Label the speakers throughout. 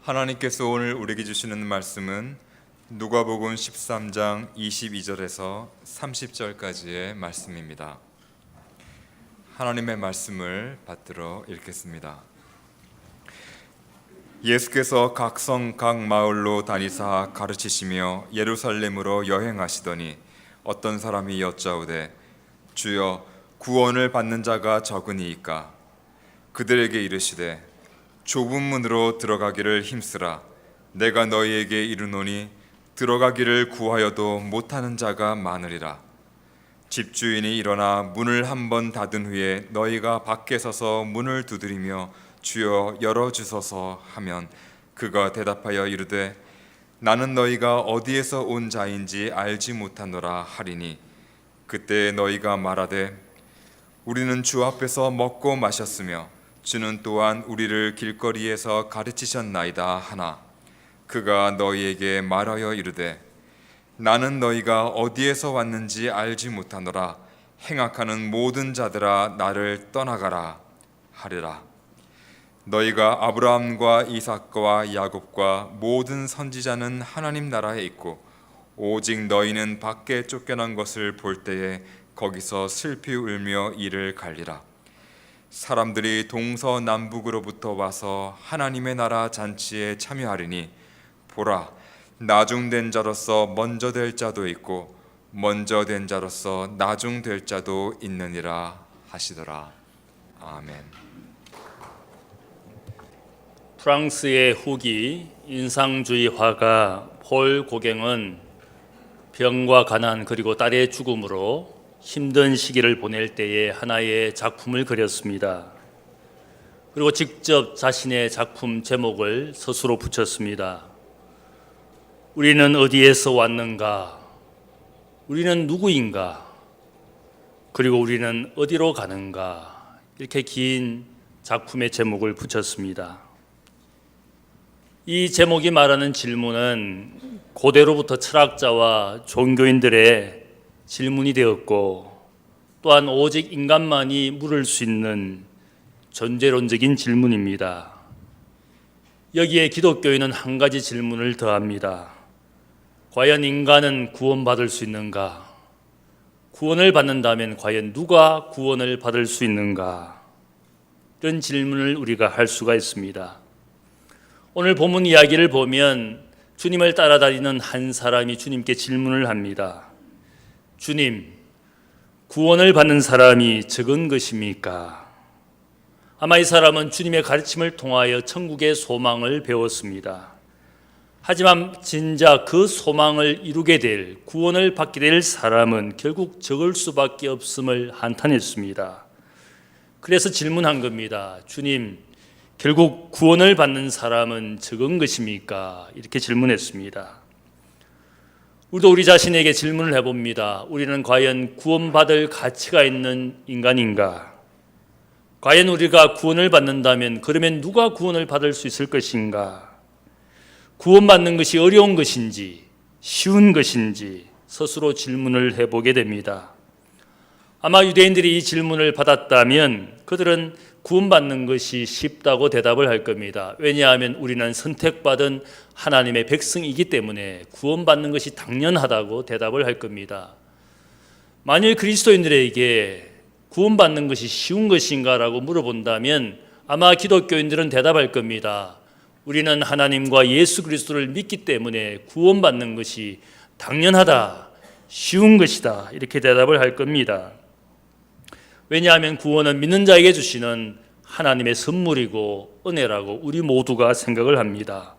Speaker 1: 하나님께서 오늘 우리에게 주시는 말씀은 누가복음 13장 22절에서 30절까지의 말씀입니다. 하나님의 말씀을 받들어 읽겠습니다. 예수께서 각 성 각 마을로 다니사 가르치시며 예루살렘으로 여행하시더니 어떤 사람이 여짜오되 주여 구원을 받는 자가 적으니이까? 그들에게 이르시되 좁은 문으로 들어가기를 힘쓰라. 내가 너희에게 이르노니 들어가기를 구하여도 못하는 자가 많으리라. 집주인이 일어나 문을 한번 닫은 후에 너희가 밖에 서서 문을 두드리며 주여 열어주소서 하면 그가 대답하여 이르되 나는 너희가 어디에서 온 자인지 알지 못하노라 하리니 그때 너희가 말하되 우리는 주 앞에서 먹고 마셨으며 주는 또한 우리를 길거리에서 가르치셨나이다 하나 그가 너희에게 말하여 이르되 나는 너희가 어디에서 왔는지 알지 못하노라. 행악하는 모든 자들아 나를 떠나가라 하리라. 너희가 아브라함과 이삭과 야곱과 모든 선지자는 하나님 나라에 있고 오직 너희는 밖에 쫓겨난 것을 볼 때에 거기서 슬피 울며 이를 갈리라. 사람들이 동서남북으로부터 와서 하나님의 나라 잔치에 참여하리니 보라 나중된 자로서 먼저 될 자도 있고 먼저 된 자로서 나중될 자도 있느니라 하시더라. 아멘.
Speaker 2: 프랑스의 후기 인상주의 화가 폴 고갱은 병과 가난 그리고 딸의 죽음으로 힘든 시기를 보낼 때에 하나의 작품을 그렸습니다. 그리고 직접 자신의 작품 제목을 스스로 붙였습니다. 우리는 어디에서 왔는가? 우리는 누구인가? 그리고 우리는 어디로 가는가? 이렇게 긴 작품의 제목을 붙였습니다. 이 제목이 말하는 질문은 고대로부터 철학자와 종교인들의 질문이 되었고 또한 오직 인간만이 물을 수 있는 존재론적인 질문입니다. 여기에 기독교인은 한 가지 질문을 더합니다. 과연 인간은 구원받을 수 있는가? 구원을 받는다면 과연 누가 구원을 받을 수 있는가? 이런 질문을 우리가 할 수가 있습니다. 오늘 본문 이야기를 보면 주님을 따라다니는 한 사람이 주님께 질문을 합니다. 주님, 구원을 받는 사람이 적은 것입니까? 아마 이 사람은 주님의 가르침을 통하여 천국의 소망을 배웠습니다. 하지만 진짜 그 소망을 이루게 될, 구원을 받게 될 사람은 결국 적을 수밖에 없음을 한탄했습니다. 그래서 질문한 겁니다. 주님, 결국 구원을 받는 사람은 적은 것입니까? 이렇게 질문했습니다. 우리도 우리 자신에게 질문을 해봅니다. 우리는 과연 구원받을 가치가 있는 인간인가? 과연 우리가 구원을 받는다면 그러면 누가 구원을 받을 수 있을 것인가? 구원받는 것이 어려운 것인지 쉬운 것인지 스스로 질문을 해보게 됩니다. 아마 유대인들이 이 질문을 받았다면 그들은 구원받는 것이 쉽다고 대답을 할 겁니다. 왜냐하면 우리는 선택받은 하나님의 백성이기 때문에 구원받는 것이 당연하다고 대답을 할 겁니다. 만일 그리스도인들에게 구원받는 것이 쉬운 것인가라고 물어본다면 아마 기독교인들은 대답할 겁니다. 우리는 하나님과 예수 그리스도를 믿기 때문에 구원받는 것이 당연하다, 쉬운 것이다 이렇게 대답을 할 겁니다. 왜냐하면 구원은 믿는 자에게 주시는 하나님의 선물이고 은혜라고 우리 모두가 생각을 합니다.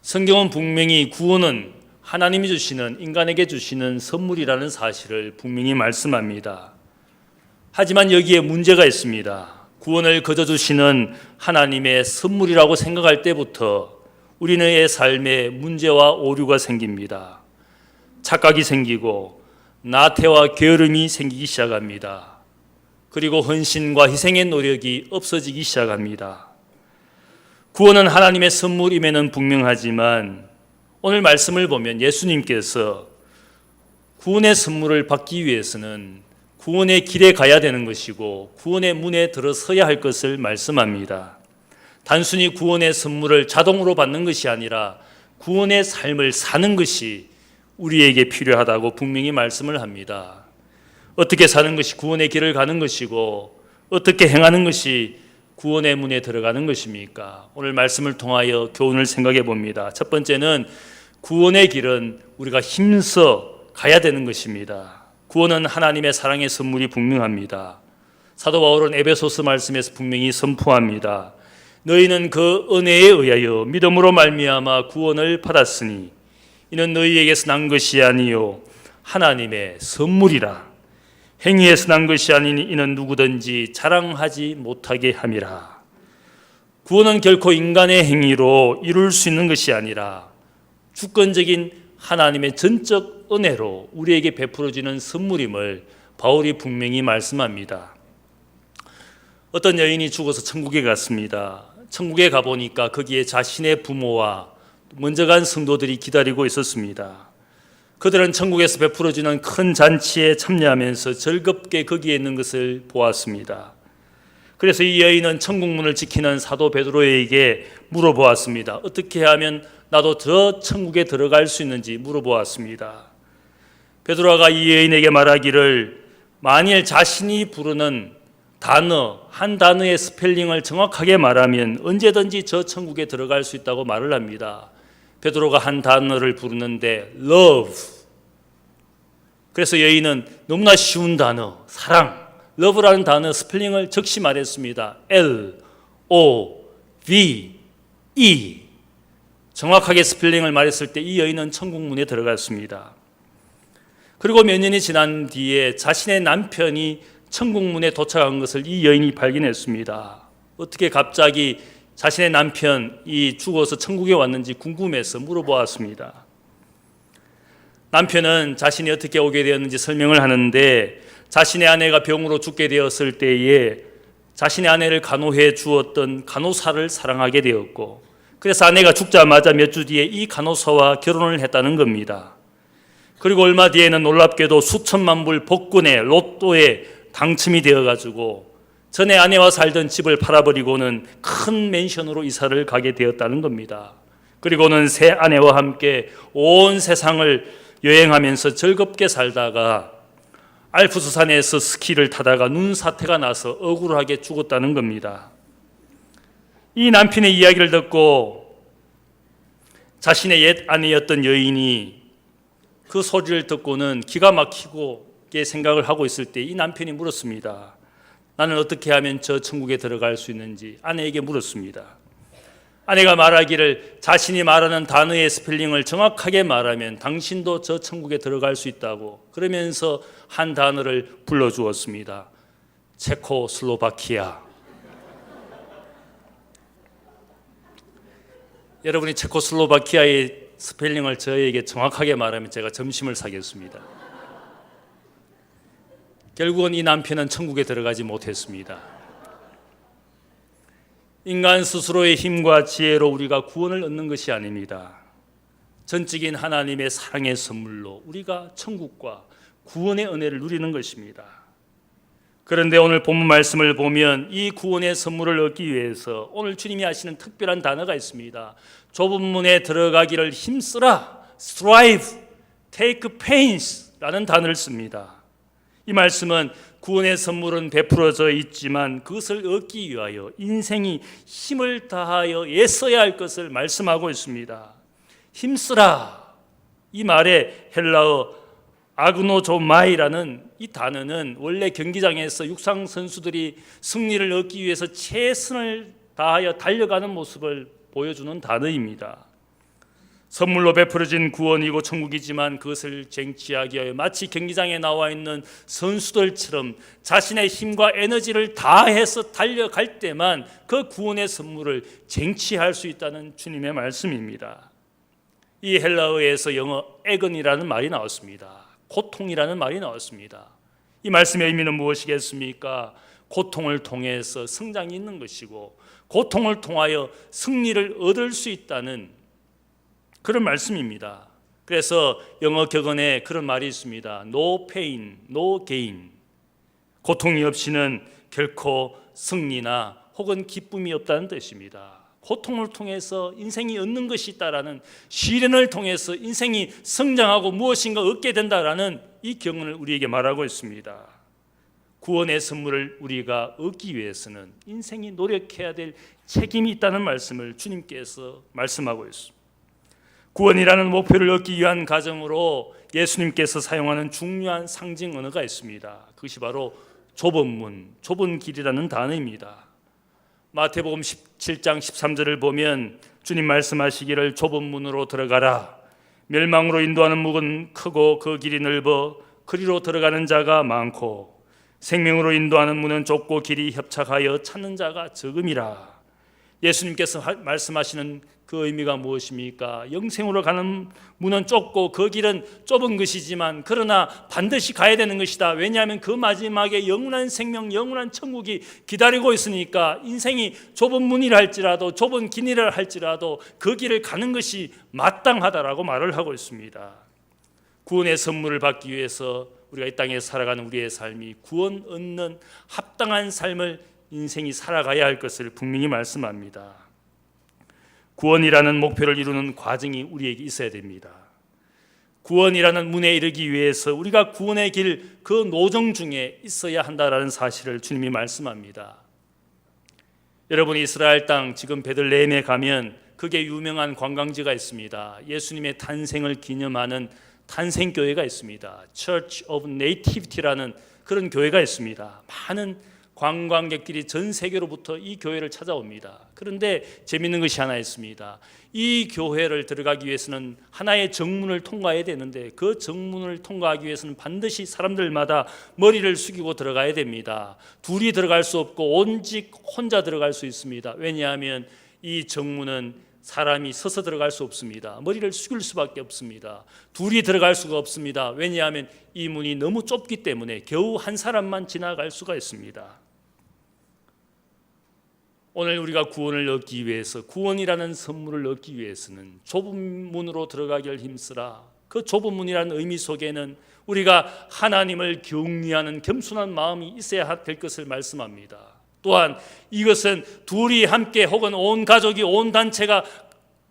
Speaker 2: 성경은 분명히 구원은 하나님이 주시는, 인간에게 주시는 선물이라는 사실을 분명히 말씀합니다. 하지만 여기에 문제가 있습니다. 구원을 거저 주시는 하나님의 선물이라고 생각할 때부터 우리의 삶에 문제와 오류가 생깁니다. 착각이 생기고 나태와 게으름이 생기기 시작합니다. 그리고 헌신과 희생의 노력이 없어지기 시작합니다. 구원은 하나님의 선물임에는 분명하지만 오늘 말씀을 보면 예수님께서 구원의 선물을 받기 위해서는 구원의 길에 가야 되는 것이고 구원의 문에 들어서야 할 것을 말씀합니다. 단순히 구원의 선물을 자동으로 받는 것이 아니라 구원의 삶을 사는 것이 우리에게 필요하다고 분명히 말씀을 합니다. 어떻게 사는 것이 구원의 길을 가는 것이고 어떻게 행하는 것이 구원의 문에 들어가는 것입니까? 오늘 말씀을 통하여 교훈을 생각해 봅니다. 첫 번째는 구원의 길은 우리가 힘써 가야 되는 것입니다. 구원은 하나님의 사랑의 선물이 분명합니다. 사도 바울은 에베소서 말씀에서 분명히 선포합니다. 너희는 그 은혜에 의하여 믿음으로 말미암아 구원을 받았으니 이는 너희에게서 난 것이 아니요 하나님의 선물이라. 행위에서 난 것이 아니니 이는 누구든지 자랑하지 못하게 함이라. 구원은 결코 인간의 행위로 이룰 수 있는 것이 아니라 주권적인 하나님의 전적 은혜로 우리에게 베풀어지는 선물임을 바울이 분명히 말씀합니다. 어떤 여인이 죽어서 천국에 갔습니다. 천국에 가보니까 거기에 자신의 부모와 먼저 간 성도들이 기다리고 있었습니다. 그들은 천국에서 베풀어지는 큰 잔치에 참여하면서 즐겁게 거기에 있는 것을 보았습니다. 그래서 이 여인은 천국문을 지키는 사도 베드로에게 물어보았습니다. 어떻게 하면 나도 저 천국에 들어갈 수 있는지 물어보았습니다. 베드로가 이 여인에게 말하기를 만일 자신이 부르는 단어, 한 단어의 스펠링을 정확하게 말하면 언제든지 저 천국에 들어갈 수 있다고 말을 합니다. 베드로가 한 단어를 부르는데 love. 그래서 여인은 너무나 쉬운 단어, 사랑, love라는 단어 스펠링을 적시 말했습니다. L-O-V-E. 정확하게 스펠링을 말했을 때 이 여인은 천국문에 들어갔습니다. 그리고 몇 년이 지난 뒤에 자신의 남편이 천국문에 도착한 것을 이 여인이 발견했습니다. 어떻게 갑자기 자신의 남편이 죽어서 천국에 왔는지 궁금해서 물어보았습니다. 남편은 자신이 어떻게 오게 되었는지 설명을 하는데 자신의 아내가 병으로 죽게 되었을 때에 자신의 아내를 간호해 주었던 간호사를 사랑하게 되었고 그래서 아내가 죽자마자 몇 주 뒤에 이 간호사와 결혼을 했다는 겁니다. 그리고 얼마 뒤에는 놀랍게도 수천만 불 복권에 로또에 당첨이 되어가지고 전에 아내와 살던 집을 팔아버리고는 큰 맨션으로 이사를 가게 되었다는 겁니다. 그리고는 새 아내와 함께 온 세상을 여행하면서 즐겁게 살다가 알프스산에서 스키를 타다가 눈사태가 나서 억울하게 죽었다는 겁니다. 이 남편의 이야기를 듣고 자신의 옛 아내였던 여인이 그 소리를 듣고는 기가 막히게 생각을 하고 있을 때 이 남편이 물었습니다. 나는 어떻게 하면 저 천국에 들어갈 수 있는지 아내에게 물었습니다. 아내가 말하기를 자신이 말하는 단어의 스펠링을 정확하게 말하면 당신도 저 천국에 들어갈 수 있다고 그러면서 한 단어를 불러주었습니다. 체코슬로바키아. 여러분이 체코슬로바키아의 스펠링을 저에게 정확하게 말하면 제가 점심을 사겠습니다. 결국은 이 남편은 천국에 들어가지 못했습니다. 인간 스스로의 힘과 지혜로 우리가 구원을 얻는 것이 아닙니다. 전적인 하나님의 사랑의 선물로 우리가 천국과 구원의 은혜를 누리는 것입니다. 그런데 오늘 본문 말씀을 보면 이 구원의 선물을 얻기 위해서 오늘 주님이 하시는 특별한 단어가 있습니다. 좁은 문에 들어가기를 힘쓰라, strive, take pains 라는 단어를 씁니다. 이 말씀은 구원의 선물은 베풀어져 있지만 그것을 얻기 위하여 인생이 힘을 다하여 애써야 할 것을 말씀하고 있습니다. 힘쓰라. 이 말의 헬라어 아그노조마이라는 이 단어는 원래 경기장에서 육상 선수들이 승리를 얻기 위해서 최선을 다하여 달려가는 모습을 보여주는 단어입니다. 선물로 베풀어진 구원이고 천국이지만 그것을 쟁취하기 위하여 마치 경기장에 나와 있는 선수들처럼 자신의 힘과 에너지를 다해서 달려갈 때만 그 구원의 선물을 쟁취할 수 있다는 주님의 말씀입니다. 이 헬라어에서 영어 애건이라는 말이 나왔습니다. 고통이라는 말이 나왔습니다. 이 말씀의 의미는 무엇이겠습니까? 고통을 통해서 성장이 있는 것이고 고통을 통하여 승리를 얻을 수 있다는 그런 말씀입니다. 그래서 영어 격언에 그런 말이 있습니다. No pain, no gain. 고통이 없이는 결코 승리나 혹은 기쁨이 없다는 뜻입니다. 고통을 통해서 인생이 얻는 것이 있다라는, 시련을 통해서 인생이 성장하고 무엇인가 얻게 된다라는 이 경험을 우리에게 말하고 있습니다. 구원의 선물을 우리가 얻기 위해서는 인생이 노력해야 될 책임이 있다는 말씀을 주님께서 말씀하고 있습니다. 구원이라는 목표를 얻기 위한 과정으로 예수님께서 사용하는 중요한 상징 언어가 있습니다. 그것이 바로 좁은 문, 좁은 길이라는 단어입니다. 마태복음 17장 13절을 보면 주님 말씀하시기를 좁은 문으로 들어가라. 멸망으로 인도하는 문은 크고 그 길이 넓어 그리로 들어가는 자가 많고 생명으로 인도하는 문은 좁고 길이 협착하여 찾는 자가 적음이라. 예수님께서 말씀하시는 그 의미가 무엇입니까? 영생으로 가는 문은 좁고 그 길은 좁은 것이지만 그러나 반드시 가야 되는 것이다. 왜냐하면 그 마지막에 영원한 생명, 영원한 천국이 기다리고 있으니까 인생이 좁은 문이라 할지라도 좁은 길이라 할지라도 그 길을 가는 것이 마땅하다라고 말을 하고 있습니다. 구원의 선물을 받기 위해서 우리가 이 땅에 살아가는 우리의 삶이 구원 얻는 합당한 삶을 인생이 살아가야 할 것을 분명히 말씀합니다. 구원이라는 목표를 이루는 과정이 우리에게 있어야 됩니다. 구원이라는 문에 이르기 위해서 우리가 구원의 길, 그 노정 중에 있어야 한다라는 사실을 주님이 말씀합니다. 여러분, 이스라엘 땅 지금 베들레헴에 가면 그게 유명한 관광지가 있습니다. 예수님의 탄생을 기념하는 탄생교회가 있습니다. Church of Nativity라는 그런 교회가 있습니다. 많은 관광객들이 전 세계로부터 이 교회를 찾아옵니다. 그런데 재미있는 것이 하나 있습니다. 이 교회를 들어가기 위해서는 하나의 정문을 통과해야 되는데 그 정문을 통과하기 위해서는 반드시 사람들마다 머리를 숙이고 들어가야 됩니다. 둘이 들어갈 수 없고 오직 혼자 들어갈 수 있습니다. 왜냐하면 이 정문은 사람이 서서 들어갈 수 없습니다. 머리를 숙일 수밖에 없습니다. 둘이 들어갈 수가 없습니다. 왜냐하면 이 문이 너무 좁기 때문에 겨우 한 사람만 지나갈 수가 있습니다. 오늘 우리가 구원을 얻기 위해서, 구원이라는 선물을 얻기 위해서는 좁은 문으로 들어가기를 힘쓰라. 그 좁은 문이라는 의미 속에는 우리가 하나님을 경외하는 겸손한 마음이 있어야 될 것을 말씀합니다. 또한 이것은 둘이 함께 혹은 온 가족이, 온 단체가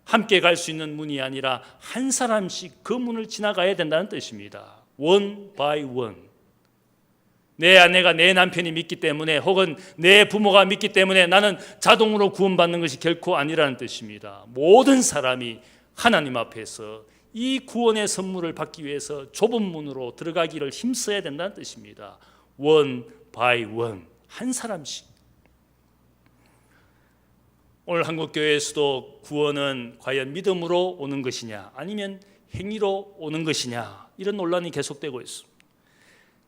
Speaker 2: 함께 갈 수 있는 문이 아니라 한 사람씩 그 문을 지나가야 된다는 뜻입니다. One by one. 내 아내가 내 남편이 믿기 때문에 혹은 내 부모가 믿기 때문에 나는 자동으로 구원받는 것이 결코 아니라는 뜻입니다. 모든 사람이 하나님 앞에서 이 구원의 선물을 받기 위해서 좁은 문으로 들어가기를 힘써야 된다는 뜻입니다. One by one. 한 사람씩. 오늘 한국교회에서도 구원은 과연 믿음으로 오는 것이냐 아니면 행위로 오는 것이냐, 이런 논란이 계속되고 있습니다.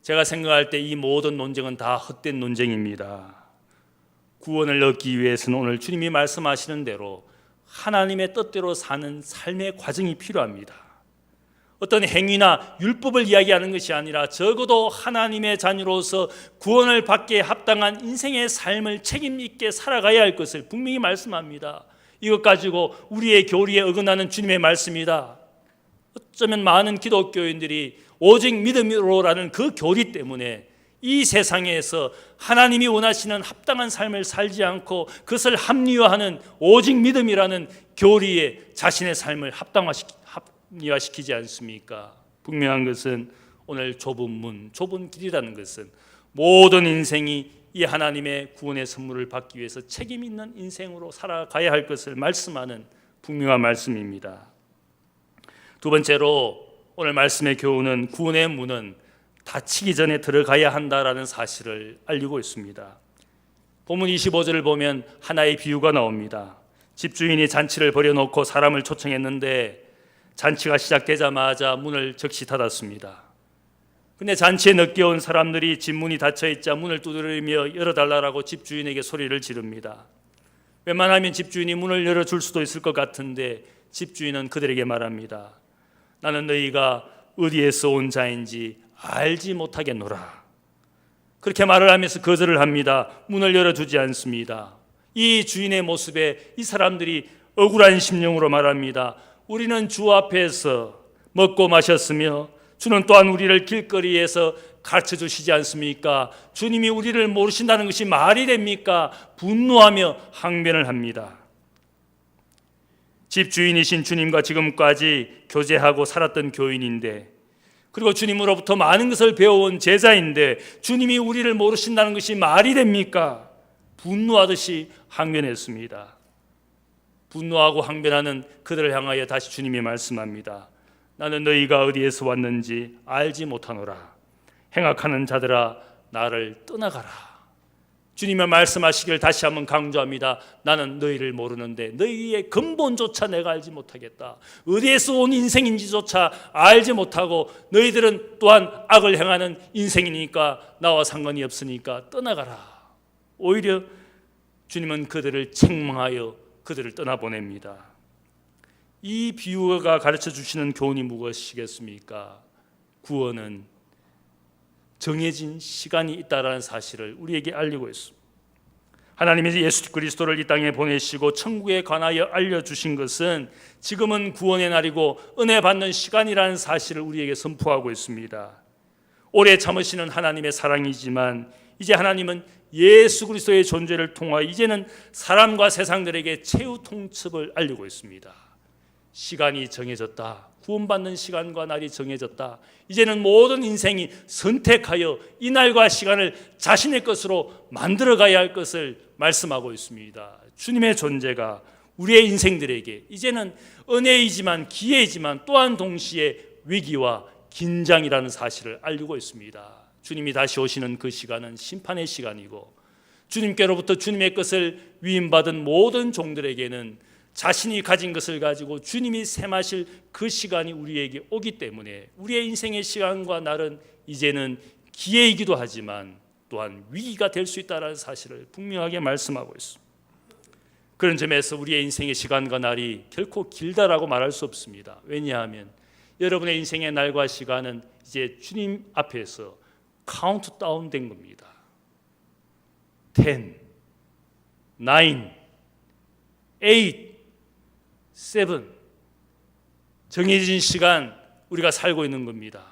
Speaker 2: 제가 생각할 때 이 모든 논쟁은 다 헛된 논쟁입니다. 구원을 얻기 위해서는 오늘 주님이 말씀하시는 대로 하나님의 뜻대로 사는 삶의 과정이 필요합니다. 어떤 행위나 율법을 이야기하는 것이 아니라 적어도 하나님의 자녀로서 구원을 받기에 합당한 인생의 삶을 책임 있게 살아가야 할 것을 분명히 말씀합니다. 이것 가지고 우리의 교리에 어긋나는 주님의 말씀이다. 어쩌면 많은 기독교인들이 오직 믿음으로라는 그 교리 때문에 이 세상에서 하나님이 원하시는 합당한 삶을 살지 않고 그것을 합리화하는 오직 믿음이라는 교리에 자신의 삶을 합리화시키지 않습니까? 분명한 것은 오늘 좁은 문, 좁은 길이라는 것은 모든 인생이 이 하나님의 구원의 선물을 받기 위해서 책임 있는 인생으로 살아가야 할 것을 말씀하는 분명한 말씀입니다. 두 번째로 오늘 말씀의 교훈은 구원의 문은 닫히기 전에 들어가야 한다라는 사실을 알리고 있습니다. 본문 25절을 보면 하나의 비유가 나옵니다. 집주인이 잔치를 벌여놓고 사람을 초청했는데 잔치가 시작되자마자 문을 적시 닫았습니다. 근데 잔치에 늦게 온 사람들이 집 문이 닫혀있자 문을 두드리며 열어달라고 집주인에게 소리를 지릅니다. 웬만하면 집주인이 문을 열어줄 수도 있을 것 같은데 집주인은 그들에게 말합니다. 나는 너희가 어디에서 온 자인지 알지 못하겠노라. 그렇게 말을 하면서 거절을 합니다. 문을 열어주지 않습니다. 이 주인의 모습에 이 사람들이 억울한 심령으로 말합니다. 우리는 주 앞에서 먹고 마셨으며 주는 또한 우리를 길거리에서 가르쳐 주시지 않습니까? 주님이 우리를 모르신다는 것이 말이 됩니까? 분노하며 항변을 합니다. 집주인이신 주님과 지금까지 교제하고 살았던 교인인데, 그리고 주님으로부터 많은 것을 배워온 제자인데 주님이 우리를 모르신다는 것이 말이 됩니까? 분노하듯이 항변했습니다. 분노하고 항변하는 그들을 향하여 다시 주님이 말씀합니다. 나는 너희가 어디에서 왔는지 알지 못하노라. 행악하는 자들아 나를 떠나가라. 주님의 말씀하시길 다시 한번 강조합니다. 나는 너희를 모르는데 너희의 근본조차 내가 알지 못하겠다. 어디에서 온 인생인지조차 알지 못하고 너희들은 또한 악을 행하는 인생이니까 나와 상관이 없으니까 떠나가라. 오히려 주님은 그들을 책망하여 그들을 떠나보냅니다. 이 비유가 가르쳐 주시는 교훈이 무엇이겠습니까? 구원은 정해진 시간이 있다라는 사실을 우리에게 알리고 있습니다. 하나님이 예수 그리스도를 이 땅에 보내시고 천국에 관하여 알려주신 것은 지금은 구원의 날이고 은혜 받는 시간이라는 사실을 우리에게 선포하고 있습니다. 오래 참으시는 하나님의 사랑이지만 이제 하나님은 예수 그리스도의 존재를 통하여 이제는 사람과 세상들에게 최후 통첩을 알리고 있습니다. 시간이 정해졌다. 구원받는 시간과 날이 정해졌다. 이제는 모든 인생이 선택하여 이 날과 시간을 자신의 것으로 만들어가야 할 것을 말씀하고 있습니다. 주님의 존재가 우리의 인생들에게 이제는 은혜이지만 기회이지만 또한 동시에 위기와 긴장이라는 사실을 알리고 있습니다. 주님이 다시 오시는 그 시간은 심판의 시간이고 주님께로부터 주님의 것을 위임받은 모든 종들에게는 자신이 가진 것을 가지고 주님이 셈하실 그 시간이 우리에게 오기 때문에 우리의 인생의 시간과 날은 이제는 기회이기도 하지만 또한 위기가 될 수 있다는 사실을 분명하게 말씀하고 있습니다. 그런 점에서 우리의 인생의 시간과 날이 결코 길다라고 말할 수 없습니다. 왜냐하면 여러분의 인생의 날과 시간은 이제 주님 앞에서 카운트다운 된 겁니다. 10, 9, 8, 7 정해진 시간 우리가 살고 있는 겁니다.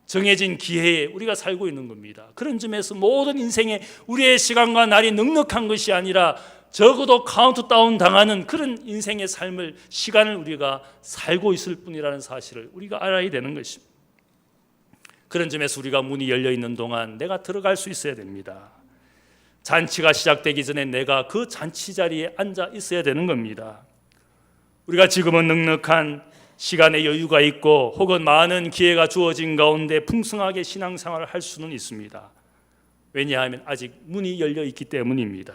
Speaker 2: 정해진 기회에 우리가 살고 있는 겁니다. 그런 점에서 모든 인생에 우리의 시간과 날이 넉넉한 것이 아니라 적어도 카운트다운 당하는 그런 인생의 삶을 시간을 우리가 살고 있을 뿐이라는 사실을 우리가 알아야 되는 것입니다. 그런 점에서 우리가 문이 열려 있는 동안 내가 들어갈 수 있어야 됩니다. 잔치가 시작되기 전에 내가 그 잔치 자리에 앉아 있어야 되는 겁니다. 우리가 지금은 넉넉한 시간의 여유가 있고 혹은 많은 기회가 주어진 가운데 풍성하게 신앙생활을 할 수는 있습니다. 왜냐하면 아직 문이 열려 있기 때문입니다.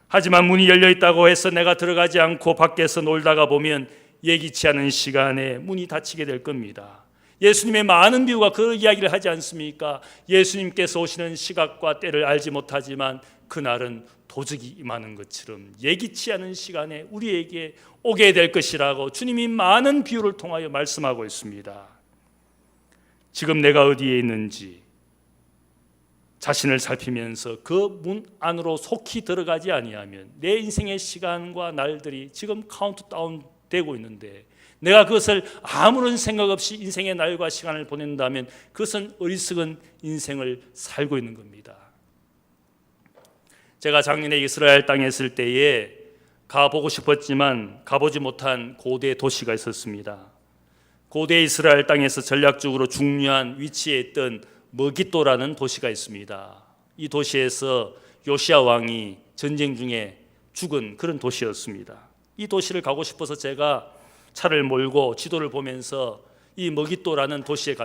Speaker 2: 하지만 문이 열려 있다고 해서 내가 들어가지 않고 밖에서 놀다가 보면 예기치 않은 시간에 문이 닫히게 될 겁니다. 예수님의 많은 비유가 그 이야기를 하지 않습니까? 예수님께서 오시는 시각과 때를 알지 못하지만 그날은 도적이 임하는 것처럼 예기치 않은 시간에 우리에게 오게 될 것이라고 주님이 많은 비유를 통하여 말씀하고 있습니다. 지금 내가 어디에 있는지 자신을 살피면서 그 문 안으로 속히 들어가지 아니하면 내 인생의 시간과 날들이 지금 카운트다운 되고 있는데 내가 그것을 아무런 생각 없이 인생의 날과 시간을 보낸다면 그것은 어리석은 인생을 살고 있는 겁니다. 제가 작년에 이스라엘 땅에 있을 때에 가보고 싶었지만 가보지 못한 고대 도시가 있었습니다. 고대 이스라엘 땅에서 전략적으로 중요한 위치에 있던 머깃도라는 도시가 있습니다. 이 도시에서 요시야 왕이 전쟁 중에 죽은 그런 도시였습니다. 이 도시를 가고 싶어서 제가 차를 몰고 지도를 보면서 이 머깃도라는 도시에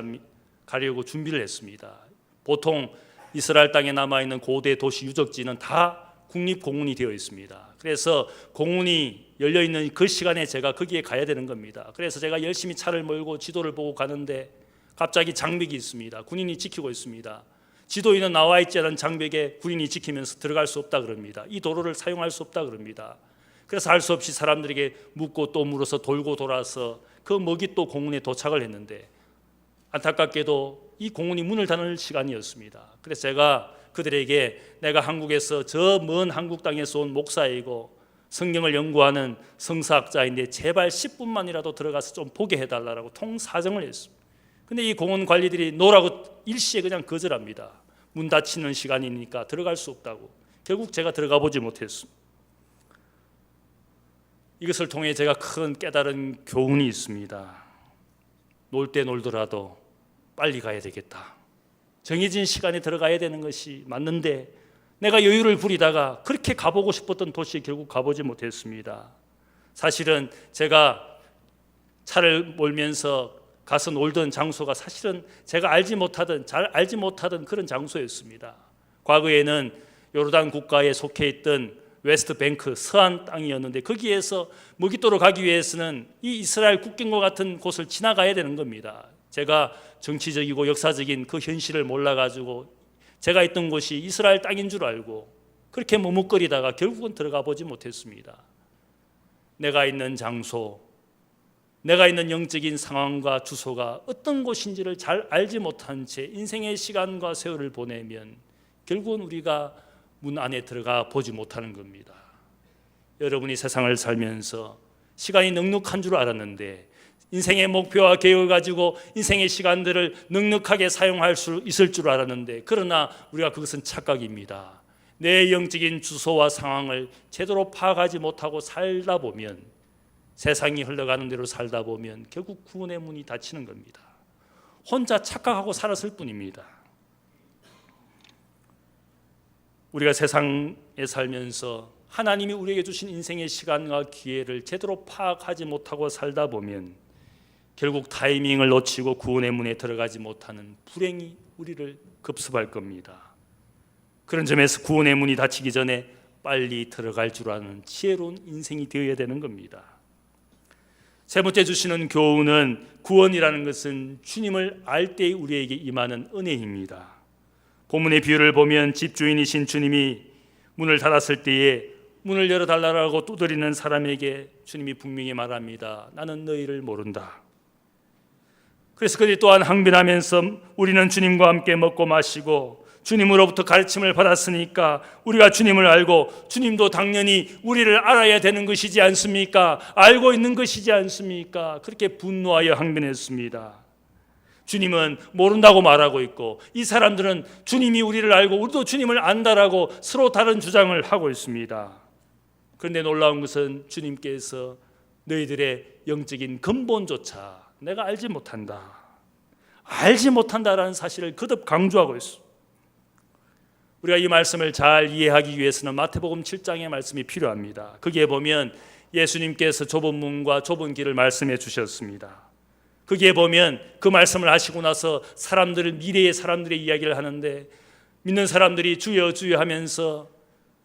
Speaker 2: 가려고 준비를 했습니다. 보통 이스라엘 땅에 남아있는 고대 도시 유적지는 다 국립공원이 되어 있습니다. 그래서 공원이 열려있는 그 시간에 제가 거기에 가야 되는 겁니다. 그래서 제가 열심히 차를 몰고 지도를 보고 가는데 갑자기 장벽이 있습니다. 군인이 지키고 있습니다. 지도에는 나와 있지 않은 장벽에 군인이 지키면서 들어갈 수 없다 그럽니다. 이 도로를 사용할 수 없다 그럽니다. 그래서 할 수 없이 사람들에게 묻고 또 물어서 돌고 돌아서 그 머깃도 공원에 도착을 했는데 안타깝게도 이 공원이 문을 닫을 시간이었습니다. 그래서 제가 그들에게 내가 한국에서 저 먼 한국 땅에서 온 목사이고 성경을 연구하는 성사학자인데 제발 10분만이라도 들어가서 좀 보게 해달라고 통사정을 했습니다. 근데 이 공원 관리들이 노라고 일시에 그냥 거절합니다. 문 닫히는 시간이니까 들어갈 수 없다고. 결국 제가 들어가 보지 못했습니다. 이것을 통해 제가 큰 깨달은 교훈이 있습니다. 놀 때 놀더라도 빨리 가야 되겠다. 정해진 시간에 들어가야 되는 것이 맞는데 내가 여유를 부리다가 그렇게 가보고 싶었던 도시에 결국 가보지 못했습니다. 사실은 제가 차를 몰면서 가서 놀던 장소가 사실은 제가 잘 알지 못하던 그런 장소였습니다. 과거에는 요르단 국가에 속해 있던 웨스트 뱅크 서안 땅이었는데 거기에서 무기토로 가기 위해서는 이 이스라엘 국경과 같은 곳을 지나가야 되는 겁니다. 제가 정치적이고 역사적인 그 현실을 몰라가지고 제가 있던 곳이 이스라엘 땅인 줄 알고 그렇게 머뭇거리다가 결국은 들어가 보지 못했습니다. 내가 있는 장소, 내가 있는 영적인 상황과 주소가 어떤 곳인지를 잘 알지 못한 채 인생의 시간과 세월을 보내면 결국은 우리가 문 안에 들어가 보지 못하는 겁니다. 여러분이 세상을 살면서 시간이 넉넉한 줄 알았는데 인생의 목표와 계획을 가지고 인생의 시간들을 넉넉하게 사용할 수 있을 줄 알았는데 그러나 우리가 그것은 착각입니다. 내 영적인 주소와 상황을 제대로 파악하지 못하고 살다 보면 세상이 흘러가는 대로 살다 보면 결국 구원의 문이 닫히는 겁니다. 혼자 착각하고 살았을 뿐입니다. 우리가 세상에 살면서 하나님이 우리에게 주신 인생의 시간과 기회를 제대로 파악하지 못하고 살다 보면 결국 타이밍을 놓치고 구원의 문에 들어가지 못하는 불행이 우리를 급습할 겁니다. 그런 점에서 구원의 문이 닫히기 전에 빨리 들어갈 줄 아는 지혜로운 인생이 되어야 되는 겁니다. 세 번째 주시는 교훈은 구원이라는 것은 주님을 알 때 우리에게 임하는 은혜입니다. 본문의 비유를 보면 집주인이신 주님이 문을 닫았을 때에 문을 열어달라고 두드리는 사람에게 주님이 분명히 말합니다. 나는 너희를 모른다. 그래서 그들이 또한 항변하면서 우리는 주님과 함께 먹고 마시고 주님으로부터 가르침을 받았으니까 우리가 주님을 알고 주님도 당연히 우리를 알아야 되는 것이지 않습니까? 알고 있는 것이지 않습니까? 그렇게 분노하여 항변했습니다. 주님은 모른다고 말하고 있고 이 사람들은 주님이 우리를 알고 우리도 주님을 안다라고 서로 다른 주장을 하고 있습니다. 그런데 놀라운 것은 주님께서 너희들의 영적인 근본조차 내가 알지 못한다라는 사실을 거듭 강조하고 있습니다. 우리가 이 말씀을 잘 이해하기 위해서는 마태복음 7장의 말씀이 필요합니다. 거기에 보면 예수님께서 좁은 문과 좁은 길을 말씀해 주셨습니다. 거기에 보면 그 말씀을 하시고 나서 미래의 사람들의 이야기를 하는데 믿는 사람들이 주여 주여 하면서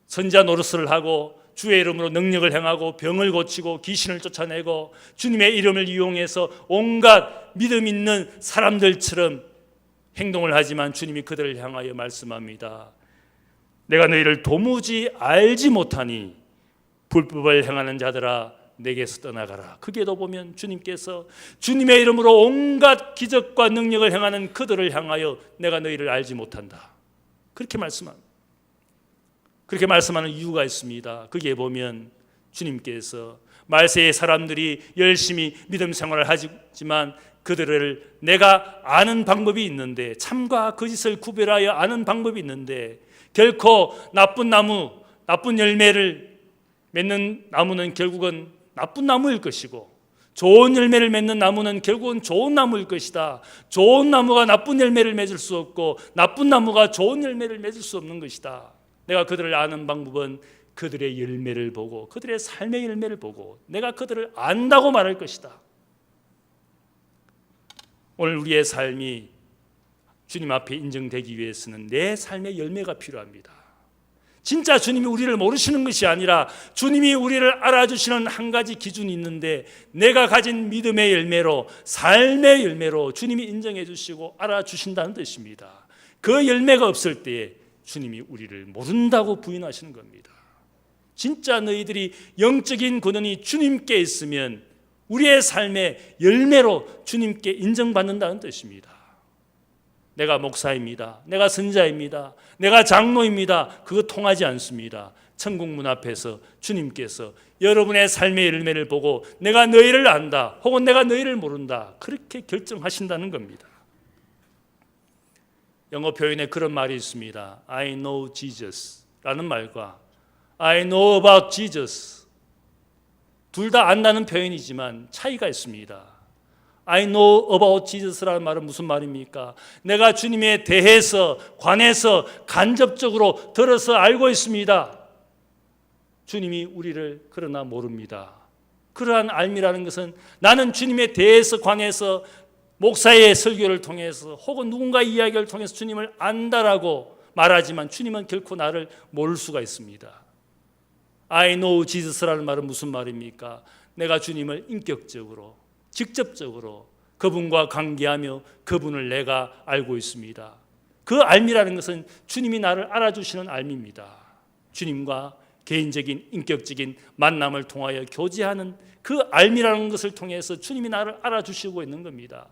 Speaker 2: 선지자 노릇을 하고 주의 이름으로 능력을 행하고 병을 고치고 귀신을 쫓아내고 주님의 이름을 이용해서 온갖 믿음 있는 사람들처럼 행동을 하지만 주님이 그들을 향하여 말씀합니다. 내가 너희를 도무지 알지 못하니 불법을 행하는 자들아 내게서 떠나가라. 거기에도 보면 주님께서 주님의 이름으로 온갖 기적과 능력을 행하는 그들을 향하여 내가 너희를 알지 못한다. 그렇게 말씀하는 이유가 있습니다. 거기에 보면 주님께서 말세의 사람들이 열심히 믿음 생활을 하지만 그들을 내가 아는 방법이 있는데 참과 거짓을 구별하여 아는 방법이 있는데 결코 나쁜 열매를 맺는 나무는 결국은 나쁜 나무일 것이고 좋은 열매를 맺는 나무는 결국은 좋은 나무일 것이다. 좋은 나무가 나쁜 열매를 맺을 수 없고 나쁜 나무가 좋은 열매를 맺을 수 없는 것이다. 내가 그들을 아는 방법은 그들의 열매를 보고 그들의 삶의 열매를 보고 내가 그들을 안다고 말할 것이다. 오늘 우리의 삶이 주님 앞에 인정되기 위해서는 내 삶의 열매가 필요합니다. 진짜 주님이 우리를 모르시는 것이 아니라 주님이 우리를 알아주시는 한 가지 기준이 있는데 내가 가진 믿음의 열매로 삶의 열매로 주님이 인정해 주시고 알아주신다는 뜻입니다. 그 열매가 없을 때에 주님이 우리를 모른다고 부인하시는 겁니다. 진짜 너희들이 영적인 근원이 주님께 있으면 우리의 삶의 열매로 주님께 인정받는다는 뜻입니다. 내가 목사입니다. 내가 선지자입니다. 내가 장로입니다. 그거 통하지 않습니다. 천국 문 앞에서 주님께서 여러분의 삶의 열매를 보고 내가 너희를 안다 혹은 내가 너희를 모른다 그렇게 결정하신다는 겁니다. 영어 표현에 그런 말이 있습니다. I know Jesus 라는 말과 I know about Jesus, 둘 다 안다는 표현이지만 차이가 있습니다. I know about Jesus라는 말은 무슨 말입니까? 내가 주님에 대해서 관해서 간접적으로 들어서 알고 있습니다. 주님이 우리를 그러나 모릅니다. 그러한 알미라는 것은 나는 주님에 대해서 관해서 목사의 설교를 통해서 혹은 누군가의 이야기를 통해서 주님을 안다라고 말하지만 주님은 결코 나를 모를 수가 있습니다. I know Jesus라는 말은 무슨 말입니까? 내가 주님을 인격적으로 직접적으로 그분과 관계하며 그분을 내가 알고 있습니다. 그 알미라는 것은 주님이 나를 알아주시는 알미입니다. 주님과 개인적인 인격적인 만남을 통하여 교제하는 그 알미라는 것을 통해서 주님이 나를 알아주시고 있는 겁니다.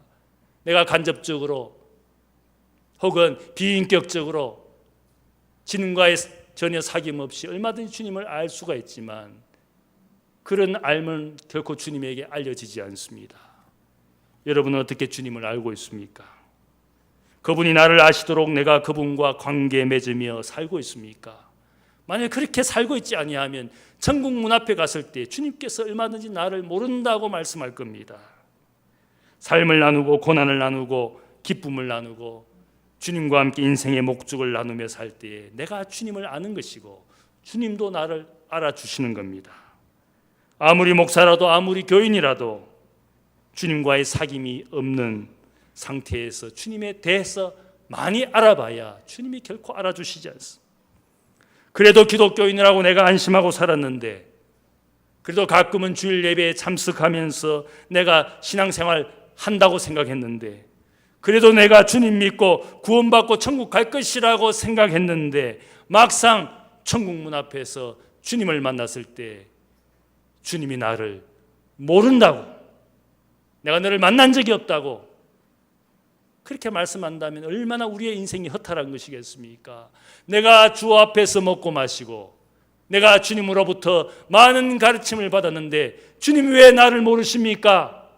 Speaker 2: 내가 간접적으로 혹은 비인격적으로 주님과의 전혀 사귐 없이 얼마든지 주님을 알 수가 있지만 그런 알면 결코 주님에게 알려지지 않습니다. 여러분은 어떻게 주님을 알고 있습니까? 그분이 나를 아시도록 내가 그분과 관계 맺으며 살고 있습니까? 만약 그렇게 살고 있지 아니하면 천국 문 앞에 갔을 때 주님께서 얼마든지 나를 모른다고 말씀할 겁니다. 삶을 나누고 고난을 나누고 기쁨을 나누고 주님과 함께 인생의 목적을 나누며 살 때에 내가 주님을 아는 것이고 주님도 나를 알아주시는 겁니다. 아무리 목사라도 아무리 교인이라도 주님과의 사귐이 없는 상태에서 주님에 대해서 많이 알아봐야 주님이 결코 알아주시지 않습니다. 그래도 기독교인이라고 내가 안심하고 살았는데, 그래도 가끔은 주일 예배에 참석하면서 내가 신앙생활 한다고 생각했는데, 그래도 내가 주님 믿고 구원받고 천국 갈 것이라고 생각했는데 막상 천국 문 앞에서 주님을 만났을 때 주님이 나를 모른다고, 내가 너를 만난 적이 없다고 그렇게 말씀한다면 얼마나 우리의 인생이 허탈한 것이겠습니까? 내가 주 앞에서 먹고 마시고 내가 주님으로부터 많은 가르침을 받았는데 주님 왜 나를 모르십니까?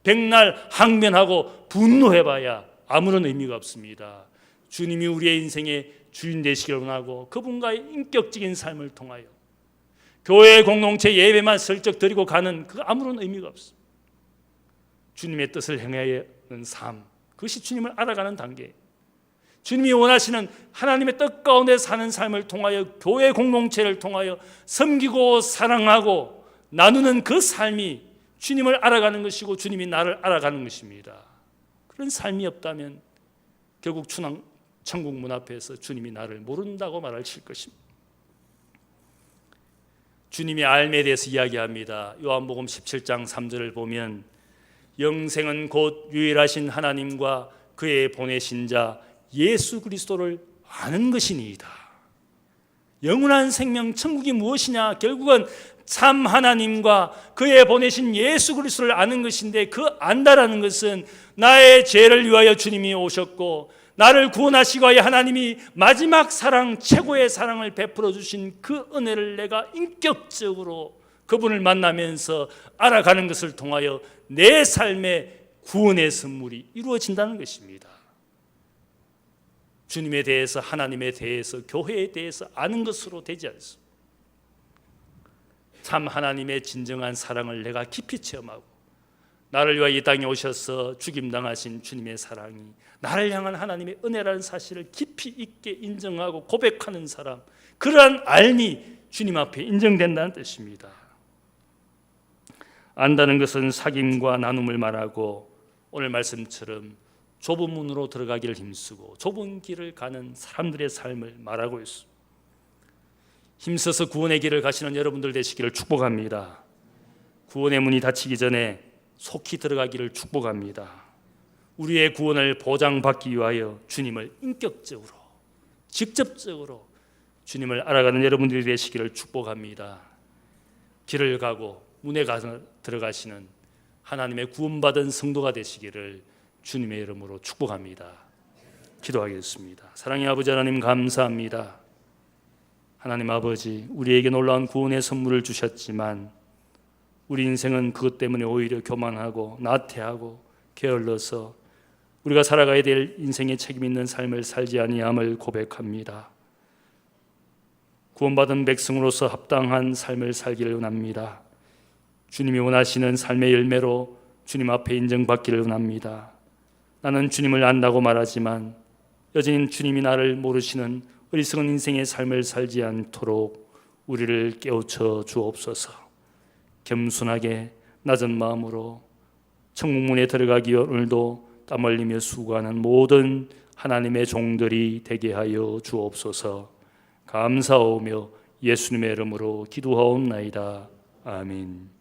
Speaker 2: 백날 항변하고 분노해봐야 아무런 의미가 없습니다. 주님이 우리의 인생의 주인 되시기를 원하고 그분과의 인격적인 삶을 통하여 교회 공동체 예배만 슬쩍 드리고 가는 그 아무런 의미가 없습니다. 주님의 뜻을 행하는 삶, 그것이 주님을 알아가는 단계, 주님이 원하시는 하나님의 뜻 가운데 사는 삶을 통하여 교회 공동체를 통하여 섬기고 사랑하고 나누는 그 삶이 주님을 알아가는 것이고 주님이 나를 알아가는 것입니다. 그런 삶이 없다면 결국 천국 문 앞에서 주님이 나를 모른다고 말하실 것입니다. 주님의 알미에 대해서 이야기합니다. 요한복음 17장 3절을 보면 영생은 곧 유일하신 하나님과 그의 보내신 자 예수 그리스도를 아는 것이니이다. 영원한 생명 천국이 무엇이냐? 결국은 참 하나님과 그의 보내신 예수 그리스도를 아는 것인데, 그 안다라는 것은 나의 죄를 위하여 주님이 오셨고 나를 구원하시기 위하여 하나님이 마지막 사랑, 최고의 사랑을 베풀어 주신 그 은혜를 내가 인격적으로 그분을 만나면서 알아가는 것을 통하여 내 삶의 구원의 선물이 이루어진다는 것입니다. 주님에 대해서, 하나님에 대해서, 교회에 대해서 아는 것으로 되지 않습니다. 참 하나님의 진정한 사랑을 내가 깊이 체험하고 나를 위하여 이 땅에 오셔서 죽임당하신 주님의 사랑이 나를 향한 하나님의 은혜라는 사실을 깊이 있게 인정하고 고백하는 사람, 그러한 알미 주님 앞에 인정된다는 뜻입니다. 안다는 것은 사귐과 나눔을 말하고 오늘 말씀처럼 좁은 문으로 들어가기를 힘쓰고 좁은 길을 가는 사람들의 삶을 말하고 있습니다. 힘써서 구원의 길을 가시는 여러분들 되시기를 축복합니다. 구원의 문이 닫히기 전에 속히 들어가기를 축복합니다. 우리의 구원을 보장받기 위하여 주님을 인격적으로, 직접적으로 주님을 알아가는 여러분들이 되시기를 축복합니다. 길을 가고 문에 가서 들어가시는 하나님의 구원받은 성도가 되시기를 주님의 이름으로 축복합니다. 기도하겠습니다. 사랑의 아버지 하나님, 감사합니다. 하나님 아버지, 우리에게 놀라운 구원의 선물을 주셨지만 우리 인생은 그것 때문에 오히려 교만하고 나태하고 게을러서 우리가 살아가야 될 인생에 책임 있는 삶을 살지 아니함을 고백합니다. 구원받은 백성으로서 합당한 삶을 살기를 원합니다. 주님이 원하시는 삶의 열매로 주님 앞에 인정받기를 원합니다. 나는 주님을 안다고 말하지만 여전히 주님이 나를 모르시는 어리석은 인생의 삶을 살지 않도록 우리를 깨우쳐 주옵소서. 겸손하게 낮은 마음으로 천국문에 들어가기 위해 오늘도 땀 흘리며 수고하는 모든 하나님의 종들이 되게 하여 주옵소서. 감사하오며 예수님의 이름으로 기도하옵나이다. 아멘.